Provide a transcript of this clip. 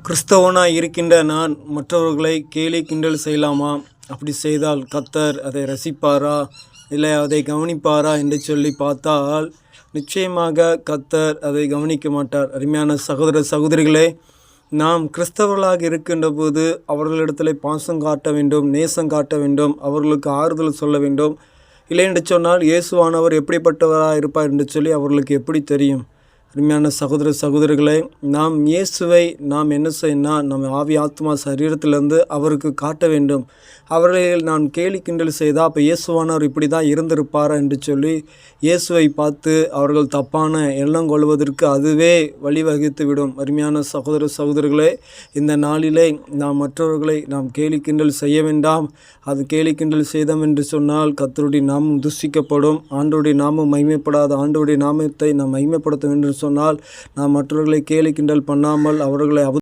கிறிஸ்தவனாய் இருக்கின்ற நான் மற்றவர்களை கேலி கிண்டல் செய்யலாமா? அப்படி செய்தால் கர்த்தர் அதை ரசிப்பாரா, இல்லை அதை கவனிப்பாரா என்று சொல்லி பார்த்தால் நிச்சயமாக கர்த்தர் அதை கவனிக்க மாட்டார். அருமையான சகோதர சகோதரிகளே, நாம் கிறிஸ்தவர்களாக இருக்கின்ற போது அவர்களிடத்தில் பாசம் காட்ட வேண்டும், நேசம் காட்ட வேண்டும், அவர்களுக்கு ஆறுதல் சொல்ல வேண்டும். இல்லை என்று சொன்னால் இயேசுவானவர் எப்படிப்பட்டவராக இருப்பார் என்று சொல்லி அவர்களுக்கு எப்படி தெரியும்? அருமையான சகோதர சகோதரிகளே, நாம் இயேசுவை நாம் என்ன செய்யணும்? நம்ம ஆவி ஆத்மா சரீரத்திலிருந்து அவருக்கு காட்ட வேண்டும். அவர்களை நான் கேலி கிண்டல் செய்தால் அப்போ இயேசுவானவர் இப்படி தான் இருந்திருப்பாரா என்று சொல்லி இயேசுவை பார்த்து அவர்கள் தப்பான எண்ணம் கொள்வதற்கு அதுவே வழிவகுத்து விடும். அருமையான சகோதர சகோதரிகளே, இந்த நாளிலே நாம் மற்றவர்களை நாம் கேலி கிண்டல் செய்ய வேண்டாம். அது கேலி கிண்டல் செய்தோம் என்று சொன்னால் கர்த்தருடைய நாமம் தூஷிக்கப்படும். ஆண்டவருடைய நாமம் மகிமைப்படாத ஆண்டவருடைய நாமத்தை நாம் மகிமைப்படுத்த வேண்டும் சொன்னால் நாம் மற்றவர்களை கேலி கிண்டல் பண்ணாமல் அவர்களை